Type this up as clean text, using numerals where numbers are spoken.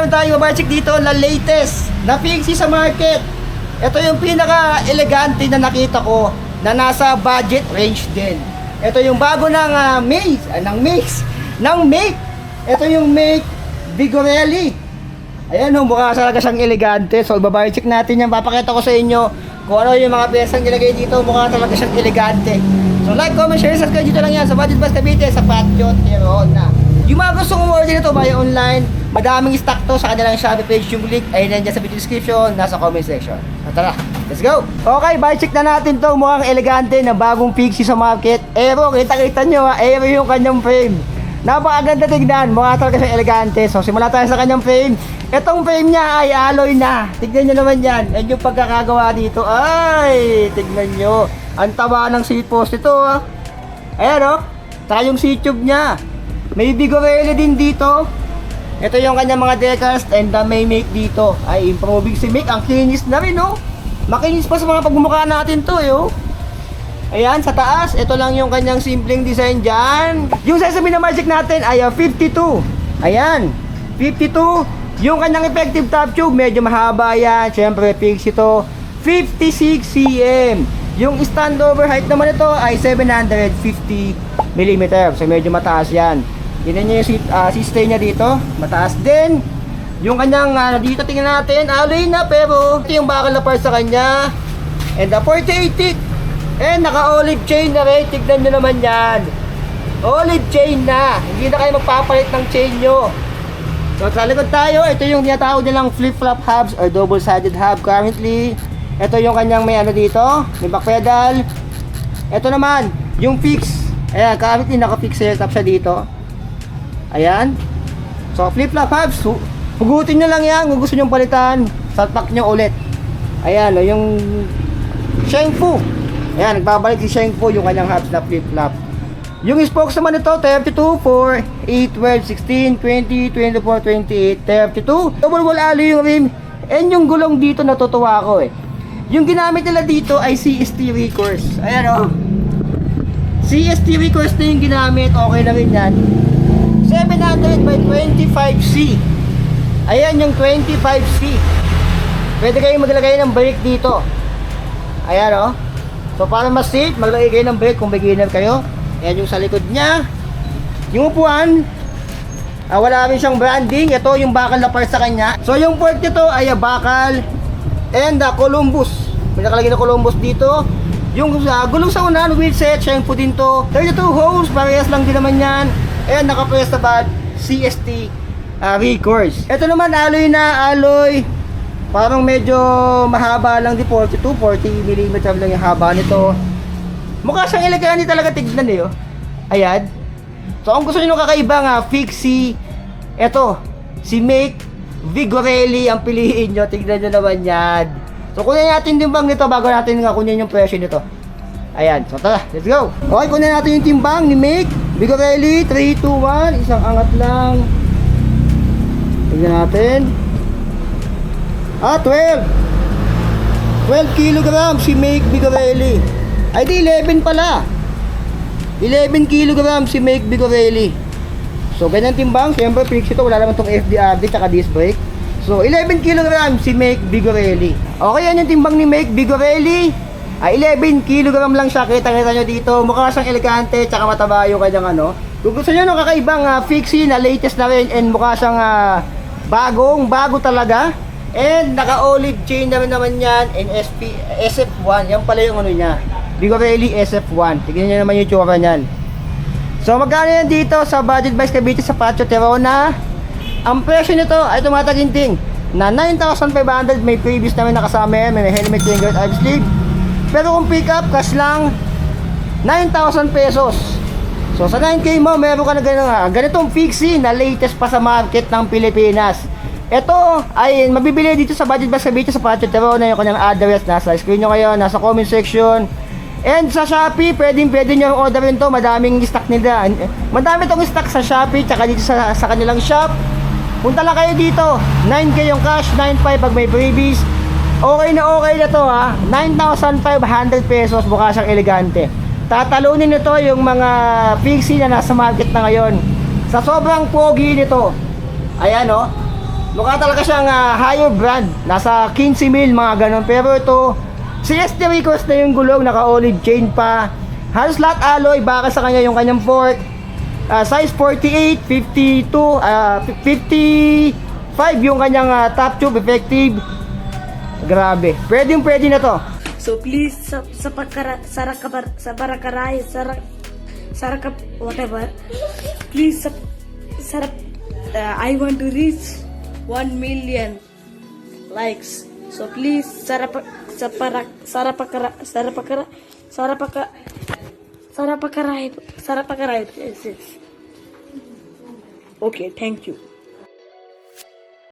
naman tayo mabarchik dito na latest na Pixie sa market. Ito yung pinaka-elegante na nakita ko na nasa budget range din. Ito yung bago ng Make. Ito yung Make Vigorelli. Ayan, mukha talaga siyang elegante. So ibabarchik natin yan. Papakita ko sa inyo kung ano yung mga pyesang nilagay dito. Mukha talaga siyang elegante. So like, comment, share, subscribe dito lang yan sa Budget Bus Cavite sa Patio Tirona. Yung mga gusto kong order nito via online, madaming stock to sa kanilang Shopee page. Yung link ay nandiyan sa video description, nasa comment section. So tara, let's go! Okay, bike check na natin to. Mukhang elegante na bagong Pixie sa market. Aero, kita-kita nyo ha, aero yung kanyang frame. Napakaganda tignan, mukha talaga siyang elegante. So simula tayo sa kanyang frame. Itong frame niya ay alloy na. Tignan nyo naman yan. And yung pagkakagawa dito, ay, tignan nyo. Ang taba ng seat post ito ha. Ayan o, saka yung seat tube niya. May Vigorelli din dito. Ito yung kanyang mga decals and may Make dito. Ay, improving si Make. Ang kinis na rin, no? Makinis pa sa mga pagmumukha natin to, yo. Ayan, sa taas, ito lang yung kanyang simpleng design dyan. Yung size na minamarchik natin ay 52. Ayan, 52. Yung kanyang effective top tube, medyo mahaba yan. Siyempre, fix ito. 56 cm. Yung standover height naman ito ay 750 mm. So, medyo mataas yan. Tignan nyo yung seat stay niya dito. Mataas din. Yung kanyang dito tingnan natin. Alloy na pero ito yung bakal na part sa kanya. And 48 tick. And naka-olive chain na rin. Tignan nyo naman yan. Olive chain na. Hindi na kayo magpapalit ng chain nyo. So sa likod tayo. Ito yung tinatawag nilang flip-flop hubs or double-sided hub currently. Ito yung kanyang may dito. May back pedal. Ito naman yung fix. Ayan, currently naka-fix setup siya dito. Ayan. So, flip-flop hubs. Hugutin nyo lang yan kung gusto nyo palitan. Salpak nyo ulit. Ayan, yung Shengfu. Ayan, nagbabalik si Shengfu yung kanyang hubs na flip-flop. Yung spokes naman ito, 32, 4, 8, 12, 16, 20, 24, 28, 32. Double wall alloy yung rim. And yung gulong dito natutuwa ako eh. Yung ginamit nila dito ay CST Recourse. Ayan o. CST Recourse na yung ginamit. Okay na rin yan. 700 by 25C. Ayan yung 25C. Pwede kayong maglagay ng brake dito. Ayan o. So para mas safe, maglagay kayo ng brake kung beginner kayo. Ayan yung sa likod niya. Yung upuan, wala rin siyang branding. Ito yung bakal na part sa kanya. So yung port nito ay bakal and Columbus. May nakalagay na Columbus dito. Yung gulong sa unahan, wheel set, Shengfu din to. 32 holes, parehas lang din naman yan. And naka-press na ba CST Recourse. Ito naman alloy na alloy. Parang medyo mahaba lang di 42, 40 mm lang yung haba nito. Mukha siyang elegante talaga tignan eh. Oh. Ayan. So kung gusto niyo kakaiba nga Pixie, eto si Make Vigorelli ang piliin nyo. Tignan nyo naman yan. So kunin natin timbang nito bago natin nga kunin yung presyo nito. Ayan. So tara, let's go. Okay, kunin natin yung timbang ni Make Vigorelli. 3, 2, 1. Isang angat lang. Tignan natin. 12 kg si Make Vigorelli. Ay di 11 pala. 11 kg si Make Vigorelli. So ganyan timbang. Siyempre fix ito. Wala naman itong FDRD tsaka disc brake. So 11 kg si Make Vigorelli. Okay, yan yung timbang ni Make Vigorelli. 11 kg lang siya. Kita-kita nyo dito. Mukha siyang elegante tsaka mataba yung kanyang ano. Kung gusto nyo ng kakaibang fixie na latest na rin and mukha siyang bago talaga. And naka-olive chain naman yan and SF1. Yan pala yung ano niya. Vigorelli SF1. Tignan nyo naman yung tsura niyan. So magkano yan dito sa Budget Bus Cavite sa Patio Tirona? Ang presyo nito ay tumataginting na 9,500. May previous namin nakasama yan. May helmet, finger, arm sleeve. Pero kung pick up, cash lang 9,000 pesos. So sa 9K mo, meron ka na ganitong fixie na latest pa sa market ng Pilipinas. Ito ay mabibili dito sa Budget Bus Cavite sa Patio Tirona. Yung kanyang address nasa screen nyo ngayon, nasa comment section. And sa Shopee, pwede nyo orderin to. Madaming stock nila. Madami tong stock sa Shopee tsaka dito sa kanilang shop. Punta lang kayo dito. 9K yung cash, 9,500 pag may freebies. Okay na to ha. 9,500 pesos. Mukha siyang elegante. Tatalunin nito yung mga fixie na nasa market na ngayon. Sa sobrang pogi nito. Ayan o. Mukha talaga siyang higher brand. Nasa 15 mil, mga ganon. Pero ito, CST Recos na yung gulong, naka-olive chain pa. Halos lahat alloy, baka sa kanya yung kanyang fork. Size 48, 52, 55 yung kanyang top tube, effective. Grabe. Pwede na to. So please whatever. Please I want to reach 1 million likes. So please sarapakarai. Okay, thank you.